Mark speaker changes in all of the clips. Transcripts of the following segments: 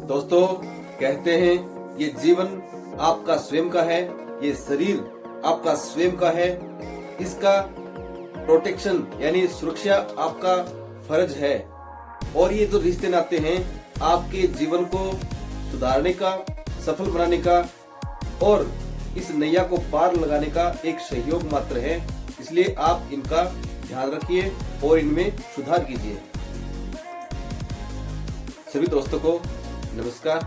Speaker 1: दोस्तों, कहते हैं ये जीवन आपका स्वयं का है, ये शरीर आपका स्वयं का है। इसका प्रोटेक्शन यानी सुरक्षा आपका फर्ज है। और ये जो रिश्ते नाते हैं आपके जीवन को सुधारने का, सफल बनाने का और इस नैया को पार लगाने का एक सहयोग मात्र है। इसलिए आप इनका ध्यान रखिए और इनमें सुधार कीजिए। सभी दोस्तों को नमस्कार,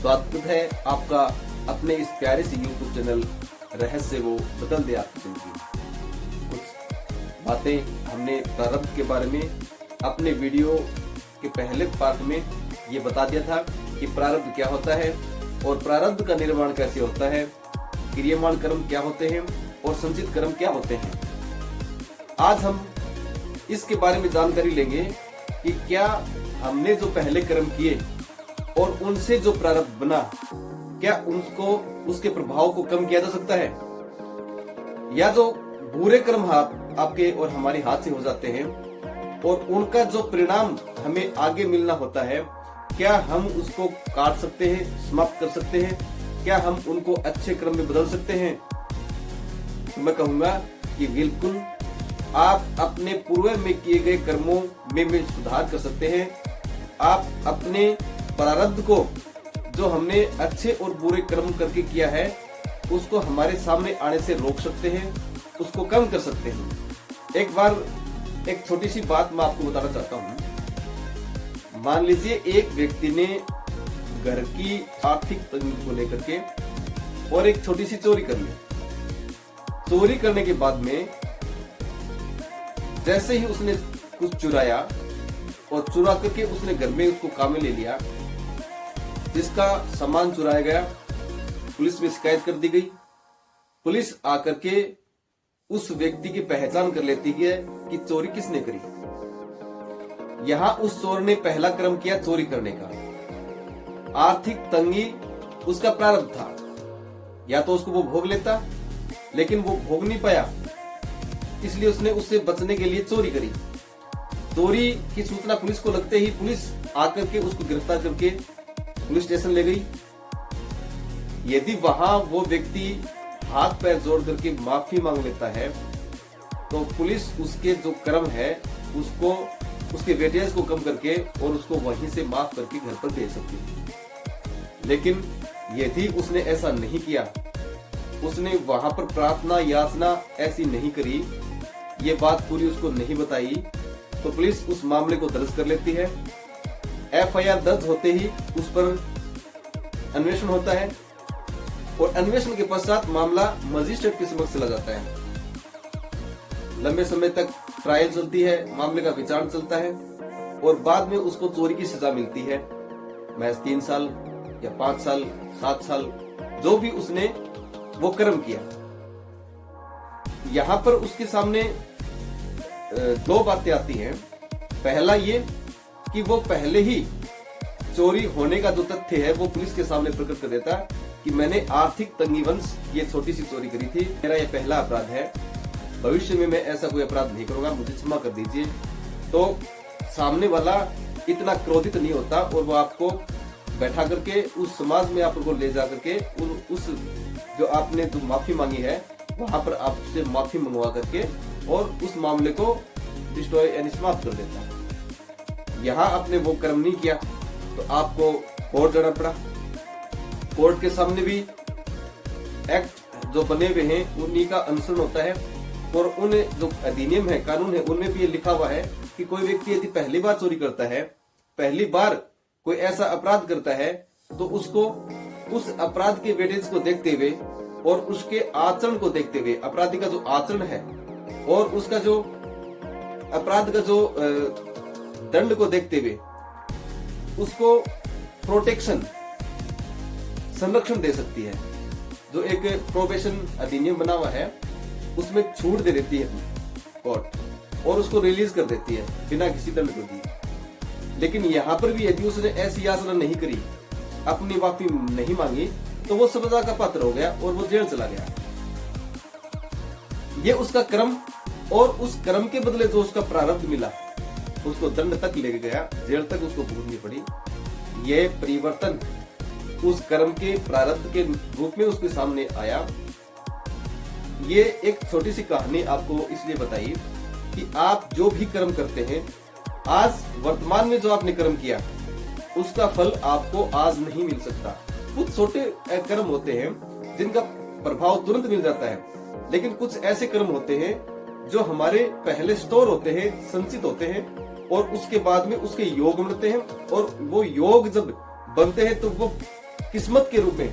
Speaker 1: स्वागत है आपका अपने इस प्यारे से YouTube चैनल रहस्य वो बदल दे आपकी जिंदगी। कुछ बातें हमने प्रारब्ध के बारे में अपने वीडियो के पहले पार्ट में ये बता दिया था कि प्रारब्ध क्या होता है और प्रारब्ध का निर्माण कैसे होता है, क्रियमाण कर्म क्या होते हैं और संचित कर्म क्या होते हैं। आज हम इसके बारे में जानकारी लेंगे कि क्या हमने जो पहले कर्म किए और उनसे जो प्रारब्ध बना, क्या उनको उसके प्रभाव को कम किया जा सकता है, या जो बुरे कर्म आपके और हमारे हाथ से हो जाते हैं और उनका जो परिणाम हमें आगे मिलना होता है, क्या हम उसको काट सकते हैं, समाप्त कर सकते हैं, क्या हम उनको अच्छे क्रम में बदल सकते हैं। तो मैं कहूंगा कि बिल्कुल आप अपने पूर्व में किए गए कर्मों में सुधार कर सकते हैं। आप अपने प्रारब्ध को जो हमने अच्छे और बुरे कर्म करके किया है उसको हमारे सामने आने से रोक सकते हैं, उसको कम कर सकते हैं। एक बार एक छोटी सी बात मैं आपको बताना चाहता हूँ। मान लीजिए एक व्यक्ति ने घर की आर्थिक तंगी को लेकर के और एक छोटी सी चोरी कर ली। चोरी करने के बाद में जैसे ही उसने कुछ चुराया और चुरा करके उसने घर में उसको काम में ले लिया, जिसका सामान चुराया गया पुलिस में शिकायत कर दी गई। पुलिस आकर के उस व्यक्ति की पहचान कर लेती है कि चोरी किसने करी। यहां उस चोर ने पहला कर्म किया चोरी करने का। आर्थिक तंगी उसका प्रारब्ध था, या तो उसको वो भोग लेता, लेकिन वो भोग नहीं पाया, इसलिए उसने उससे बचने के लिए चोरी करी। चोरी की सूचना पुलिस को लगते ही पुलिस आकर के उसको गिरफ्तार करके पुलिस स्टेशन ले गई। यदि वहां वो व्यक्ति हाथ पैर जोड़ करके माफी मांग लेता है तो पुलिस उसके जो कर्म है उसको, उसके वेटेज को कम करके और उसको वहीं से माफ करके घर पर भेज सकती है। लेकिन यदि उसने ऐसा नहीं किया, उसने वहां पर प्रार्थना याचना ऐसी नहीं करी, ये बात पूरी उसको नहीं बताई, तो पुलिस उस मामले को दर्ज कर लेती है। FIR दर्ज होते ही उस पर अन्वेषण होता है और अन्वेषण के पश्चात मामला मजिस्ट्रेट के समक्ष चला जाता है। लंबे समय तक ट्रायल चलती है, मामले का विचार चलता है और बाद में उसको चोरी की सजा मिलती है। महज 3 साल या 5 साल 7 साल, जो भी उसने वो कर्म किया। यहां पर उसके सामने 2 बातें आती हैं। पहला ये कि वो पहले ही चोरी होने का जो तथ्य है वो पुलिस के सामने प्रकट कर देता कि मैंने आर्थिक तंगीवंश ये छोटी सी चोरी करी थी, मेरा ये पहला अपराध है, भविष्य में मैं ऐसा कोई अपराध नहीं करूंगा, मुझे क्षमा कर दीजिए। तो सामने वाला इतना क्रोधित नहीं होता और वो आपको बैठा करके उस समाज में आपको ले जा करके उस जो आपने जो माफी मांगी है वहां पर आपसे माफी मंगवा करके और उस मामले को डिस्ट्रॉय यानी समाप्त कर देता है। यहाँ आपने वो कर्म नहीं किया तो आपको कोर्ट जाना पड़ा। कोर्ट के सामने भी एक्ट जो बने हुए हैं उन्हीं का अनुसरण होता है और उन जो अधिनियम है, कानून है, उनमें भी ये लिखा हुआ है कि कोई व्यक्ति यदि पहली बार चोरी करता है, पहली बार कोई ऐसा अपराध करता है, तो उसको उस अपराध के वेटेज को देखते हुए और उसके आचरण को देखते हुए, अपराधी का जो आचरण है और उसका जो अपराध का जो दंड को देखते हुए उसको प्रोटेक्शन, संरक्षण दे सकती है। जो एक प्रोबेशन अधिनियम बना हुआ है उसमें छूट दे देती है कोर्ट और उसको रिलीज कर देती है बिना किसी दंड को दिए। लेकिन यहाँ पर भी यदि उसने ऐसी याचना नहीं करी, अपनी माफी नहीं मांगी, तो वो सजा का पात्र हो गया और वो जेल चला गया। ये उसका कर्म और उस कर्म के बदले जो उसका प्रारब्ध मिला उसको दंड तक ले गया, जेल तक उसको भोगनी पड़ी। यह परिवर्तन उस कर्म के प्रारब्ध के रूप में उसके सामने आया। ये एक छोटी सी कहानी आपको इसलिए बताई कि आप जो भी कर्म करते हैं, आज वर्तमान में जो आपने कर्म किया उसका फल आपको आज नहीं मिल सकता। कुछ छोटे कर्म होते हैं जिनका प्रभाव तुरंत मिल जाता है, लेकिन कुछ ऐसे कर्म होते हैं जो हमारे पहले स्टोर होते हैं, संचित होते हैं, और उसके बाद में उसके योग बनते हैं, और वो योग जब बनते हैं तो वो किस्मत के रूप में,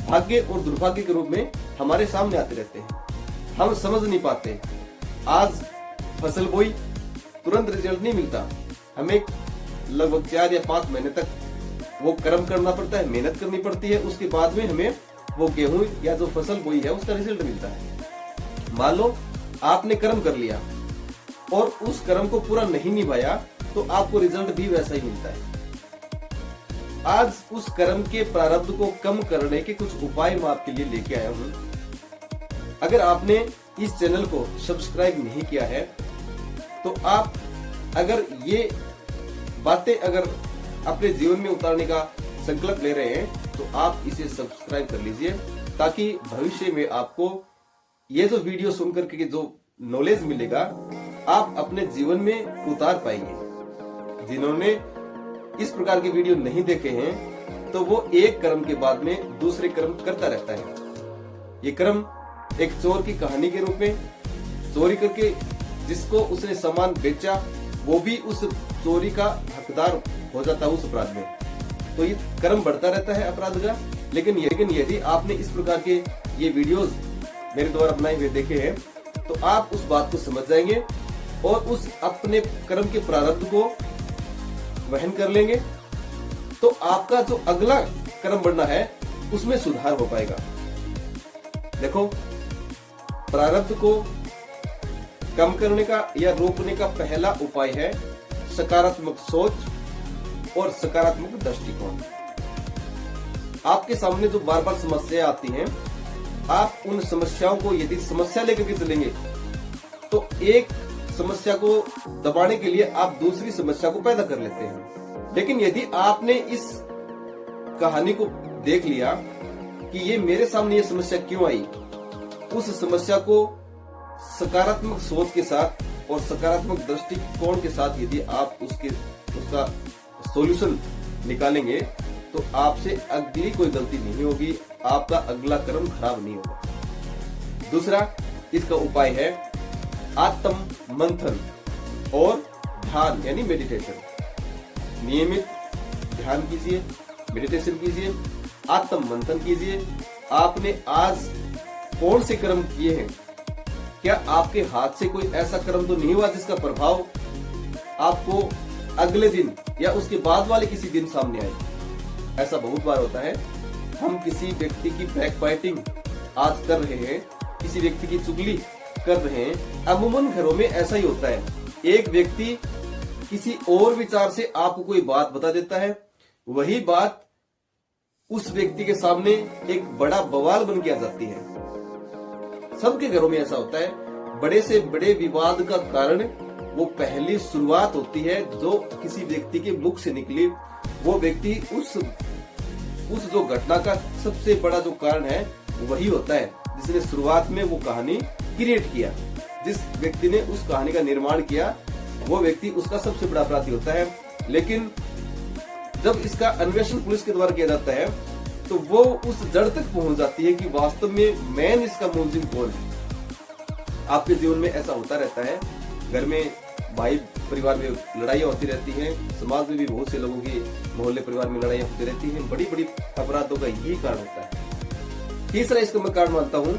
Speaker 1: भाग्य और दुर्भाग्य के रूप में हमारे सामने आते रहते हैं। हम समझ नहीं पाते। आज फसल बोई, तुरंत रिजल्ट नहीं मिलता, हमें लगभग 4 या 5 महीने तक वो कर्म करना पड़ता है, मेहनत करनी पड़ती है, उसके बाद में हमें वो गेहूं या जो फसल बोई है उसका रिजल्ट मिलता है। मान लो आपने कर्म कर लिया और उस कर्म को पूरा नहीं निभाया तो आपको रिजल्ट भी वैसा ही मिलता है। आज उस कर्म के प्रारब्ध को कम करने के कुछ उपाय मैं आपके लिए लेके आया हूं। अगर आपने इस चैनल को सब्सक्राइब नहीं किया है तो आप अगर ये बातें अगर अपने जीवन में उतारने का संकल्प ले रहे हैं तो आप इसे सब्सक्राइब कर लीजिए, ताकि भविष्य में आपको ये जो वीडियो सुनकर के जो नॉलेज मिलेगा आप अपने जीवन में उतार पाएंगे। जिन्होंने इस प्रकार के वीडियो नहीं देखे हैं तो वो एक कर्म के बाद में दूसरे कर्म करता रहता है। ये कर्म एक चोर की कहानी के रूप में, चोरी करके जिसको उसने सामान बेचा वो भी उस चोरी का हकदार हो जाता है उस अपराध में। तो ये कर्म बढ़ता रहता है अपराध का। लेकिन यदि आपने इस प्रकार के ये वीडियोस मेरे द्वारा बनाए हुए देखे हैं तो आप उस बात को समझ जाएंगे और उस अपने कर्म के प्रारब्ध को वहन कर लेंगे, तो आपका जो अगला कर्म बढ़ना है उसमें सुधार हो पाएगा। देखो, प्रारब्ध को कम करने का या रोकने का पहला उपाय है सकारात्मक सोच और सकारात्मक दृष्टिकोण। आपके सामने जो बार बार समस्या आती हैं, आप उन समस्याओं को यदि समस्या लेकर के चलेंगे तो एक समस्या को दबाने के लिए आप दूसरी समस्या को पैदा कर लेते हैं। लेकिन यदि आपने इस कहानी को देख लिया कि ये मेरे सामने ये समस्या क्यों आई, उस समस्या को सकारात्मक सोच के साथ और सकारात्मक दृष्टिकोण के साथ यदि आप उसका सॉल्यूशन निकालेंगे तो आपसे अगली कोई गलती नहीं होगी, आपका अगला कर्म खराब नहीं होगा। दूसरा इसका उपाय है आत्म मंथन और ध्यान यानी मेडिटेशन। नियमित ध्यान कीजिए, मेडिटेशन कीजिए, आत्म मंथन कीजिए। आपने आज कौन से कर्म किए हैं? क्या आपके हाथ से कोई ऐसा कर्म तो नहीं हुआ जिसका प्रभाव आपको अगले दिन या उसके बाद वाले किसी दिन सामने आए? ऐसा बहुत बार होता है। हम किसी व्यक्ति की बैकबाइटिंग आज कर रहे हैं, किसी व्यक्ति की चुगली कर रहे हैं। अमूमन घरों में ऐसा ही होता है। एक व्यक्ति किसी और विचार से आपको कोई बात बता देता है, वही बात उस व्यक्ति के सामने एक बड़ा बवाल बन के आ जाती है। सबके घरों में ऐसा होता है। बड़े से बड़े विवाद का कारण वो पहली शुरुआत होती है जो किसी व्यक्ति के मुख से निकली। वो व्यक्ति उस जो घटना का सबसे बड़ा जो कारण है वही होता है जिसने शुरुआत में वो कहानी क्रिएट किया। जिस व्यक्ति ने उस कहानी का निर्माण किया वो व्यक्ति उसका सबसे बड़ा अपराधी होता है। लेकिन जब इसका अन्वेषण पुलिस के द्वारा किया जाता है तो वो उस जड़ तक पहुंच जाती है कि वास्तव में मैन इसका मुलजिम कौन है। आपके जीवन में ऐसा होता रहता है। घर में भाई परिवार में लड़ाइयाँ होती रहती हैं, समाज में भी बहुत से लोगों की मोहल्ले परिवार में लड़ाइयाँ होती रहती हैं। बड़ी बड़ी अपराधों का यही कारण होता है। तीसरा इसका मैं कारण मानता हूँ,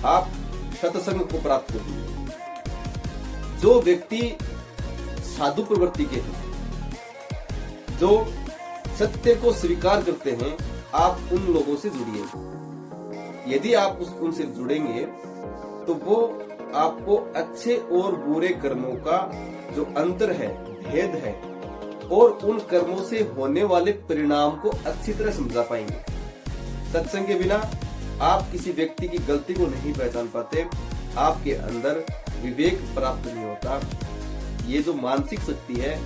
Speaker 1: आप सत्संग को प्राप्त करिए। जो व्यक्ति साधु प्रवृत्ति के हैं, जो सत्य को स्वीकार करते हैं, आप उन लोगों से जुड़िए। यदि आप उनसे जुड़ेंगे तो वो आपको अच्छे और बुरे कर्मों का जो अंतर है, भेद है, और उन कर्मों से होने वाले परिणाम को अच्छी तरह समझा पाएंगे। सत्संग के बिना आप किसी व्यक्ति की गलती को नहीं पहचान पाते, आपके अंदर विवेक प्राप्त नहीं होता। ये जो मानसिक शक्ति है,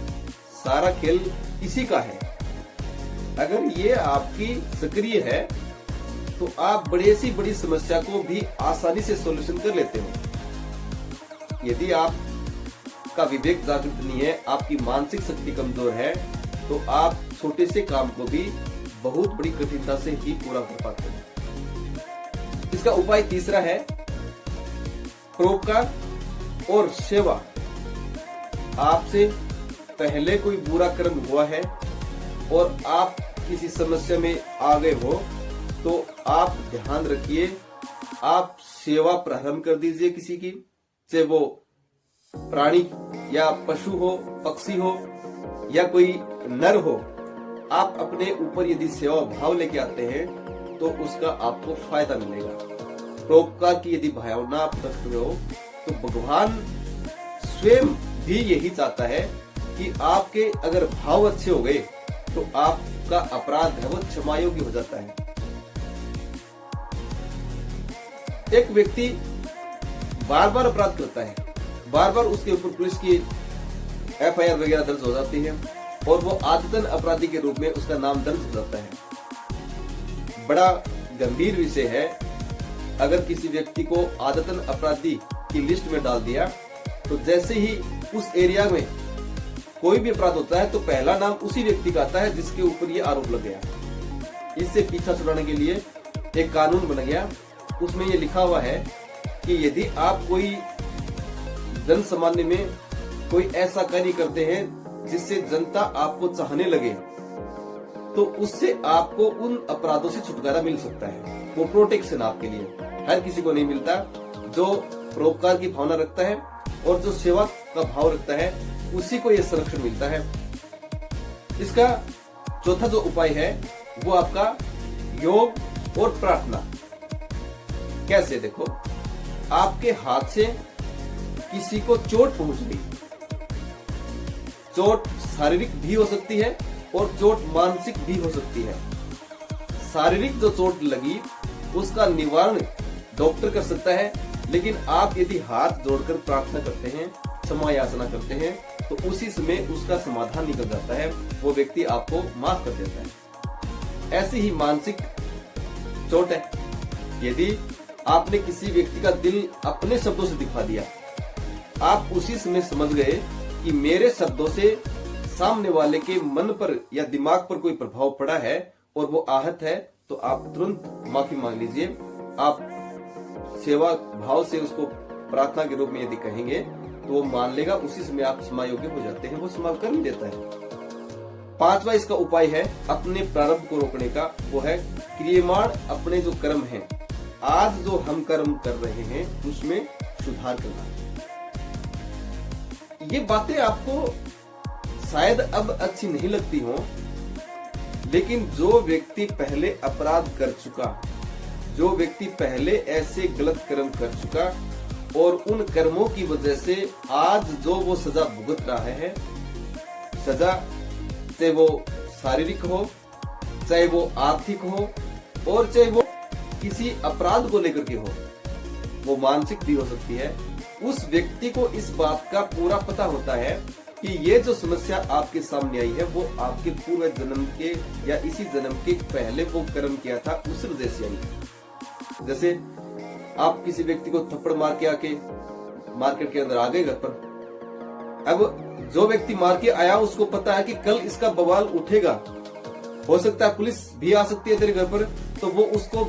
Speaker 1: सारा खेल इसी का है। अगर ये आपकी सक्रिय है तो आप बड़ी सी बड़ी समस्या को भी आसानी से सॉल्यूशन कर लेते हो। यदि आपका विवेक जागृत नहीं है, आपकी मानसिक शक्ति कमजोर है, तो आप छोटे से काम को भी बहुत बड़ी कठिनता से ही पूरा कर पाते हैं। इसका उपाय तीसरा है परोपकार और सेवा। आपसे पहले कोई बुरा कर्म हुआ है और आप किसी समस्या में आ गए हो, तो आप ध्यान रखिए, आप सेवा प्रारंभ कर दीजिए किसी की, चाहे वो प्राणी या पशु हो, पक्षी हो या कोई नर हो। आप अपने ऊपर यदि सेवा भाव लेके आते हैं तो उसका आपको फायदा मिलेगा। परोपकार की यदि भावना आप रखते हो तो भगवान स्वयं भी यही चाहता है कि आपके अगर भाव अच्छे हो गए तो आपका अपराध है वो क्षमा योग्य हो जाता है। एक व्यक्ति बार बार अपराध करता है, बार बार उसके ऊपर पुलिस की FIR वगैरह दर्ज हो जाती है और वो आदतन अपराधी के रूप में उसका नाम दर्ज हो जाता है। बड़ा गंभीर विषय है। अगर किसी व्यक्ति को आदतन अपराधी की लिस्ट में डाल दिया तो जैसे ही उस एरिया में कोई भी अपराध होता है तो पहला नाम उसी व्यक्ति का आता है जिसके ऊपर ये आरोप लग गया। इससे पीछा छुड़ाने के लिए एक कानून बन गया। उसमें ये लिखा हुआ है कि यदि आप कोई जन सामान्य में कोई ऐसा कार्य करते हैं जिससे जनता आपको चाहने लगे, तो उससे आपको उन अपराधों से छुटकारा मिल सकता है। वो प्रोटेक्शन आपके लिए हर किसी को नहीं मिलता। जो परोपकार की भावना रखता है और जो सेवा का भाव रखता है उसी को यह संरक्षण मिलता है। इसका चौथा जो उपाय है वो आपका योग और प्रार्थना। कैसे? देखो, आपके हाथ से किसी को चोट पहुंच गई, चोट शारीरिक भी हो सकती है और चोट मानसिक भी हो सकती है। शारीरिक जो चोट लगी उसका निवारण डॉक्टर कर सकता है, लेकिन आप यदि हाथ जोड़कर प्रार्थना करते हैं, क्षमा याचना करते हैं, तो उसी समय उसका समाधान निकल जाता है। वो व्यक्ति आपको माफ कर देता है। ऐसी ही मानसिक चोट है। यदि आपने किसी व्यक्ति का दिल अपने शब्दों से दिखा दिया, आप उसी समय समझ गए कि मेरे शब्दों से सामने वाले के मन पर या दिमाग पर कोई प्रभाव पड़ा है और वो आहत है, तो आप तुरंत माफी मांग लीजिए। आप सेवा भाव से उसको प्रार्थना के रूप में यदि कहेंगे तो वो मान लेगा। उसी समय आप क्षमा योग्य हो जाते हैं, वो क्षमा कर भी देता है। पांचवा इसका उपाय है अपने प्रारब्ध को रोकने का। वो है क्रियमाण अपने जो कर्म हैं, आज जो हम कर्म कर रहे हैं उसमें सुधार करना। ये बातें आपको शायद अब अच्छी नहीं लगती हो, लेकिन जो व्यक्ति पहले अपराध कर चुका, जो व्यक्ति पहले ऐसे गलत कर्म कर चुका और उन कर्मों की वजह से आज जो वो सजा भुगत रहा है, सजा चाहे वो शारीरिक हो, चाहे वो आर्थिक हो और चाहे वो किसी अपराध को लेकर के हो, वो मानसिक भी हो सकती है। उस व्यक्ति को इस बात का पूरा पता होता है कि ये जो समस्या आपके सामने आई है वो आपके पूर्व जन्म के या इसी जन्म के पहले वो कर्म किया था उस वजह से आई है। जैसे आप किसी व्यक्ति को थप्पड़ मार के आके मार्केट के अंदर आ गए घर पर। अब जो व्यक्ति मार के आया उसको पता है कि कल इसका बवाल उठेगा, हो सकता है पुलिस भी आ सकती है तेरे घर पर, तो वो उसको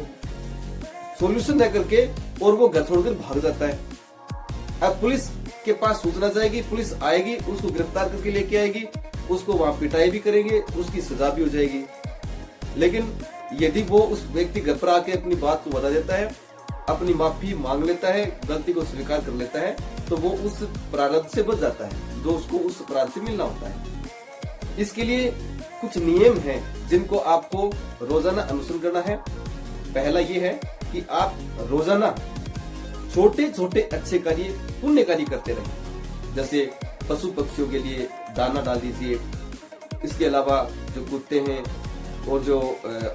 Speaker 1: सॉल्यूशन दे करके और वो घर छोड़कर भाग जाता है। अब पुलिस के पास सूचना जाएगी, पुलिस आएगी, उसको गिरफ्तार करके लेके आएगी, उसको वहां पिटाई भी करेंगे, उसकी सजा भी हो जाएगी। लेकिन यदि वो उस व्यक्ति घर पर आके अपनी बात को बता देता है, अपनी माफी मांग लेता है, गलती को स्वीकार कर लेता है, तो वो उस प्रारब्ध से बच जाता है जो उसको उस अपराध से मिलना होता है। इसके लिए कुछ नियम हैं जिनको आपको रोजाना अनुसरण करना है। पहला ये है कि आप रोजाना छोटे छोटे अच्छे कार्य, पुण्य कार्य करते रहें। जैसे पशु पक्षियों के लिए दाना डाल दीजिए। इसके अलावा जो कुत्ते हैं और जो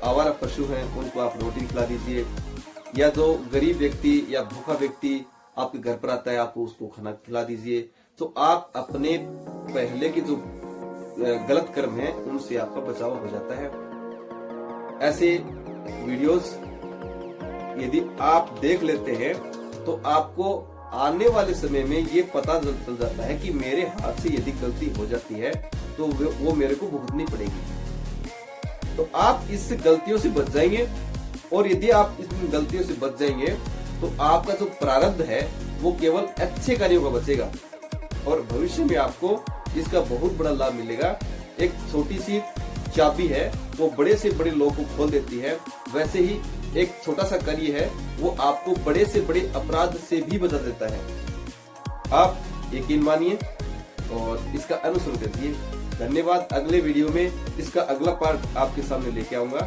Speaker 1: आवारा पशु हैं उनको आप रोटी खिला दीजिए। या जो गरीब व्यक्ति या भूखा व्यक्ति आपके घर पर आता है, आपको उसको खाना खिला दीजिए। तो आप अपने पहले के जो गलत कर्म है उनसे आपका बचाव हो जाता है। ऐसे वीडियोस यदि आप देख लेते हैं तो आपको आने वाले समय में ये पता चल जाता है कि मेरे हाथ से यदि गलती हो जाती है तो वो मेरे को भुगतनी पड़ेगी। तो आप इस गलतियों से बच जाएंगे, और यदि आप इन गलतियों से बच जाएंगे तो आपका जो प्रारब्ध है वो केवल अच्छे कार्यों का बचेगा, और भविष्य में आपको इसका बहुत बड़ा लाभ मिलेगा। एक छोटी सी चाबी है वो बड़े से बड़े लोग को खोल देती है, वैसे ही एक छोटा सा कार्य है वो आपको बड़े से बड़े अपराध से भी बचा देता है। आप यकीन मानिए और इसका अनुसरण कीजिए। धन्यवाद। अगले वीडियो में इसका अगला पार्ट आपके सामने लेके आऊंगा।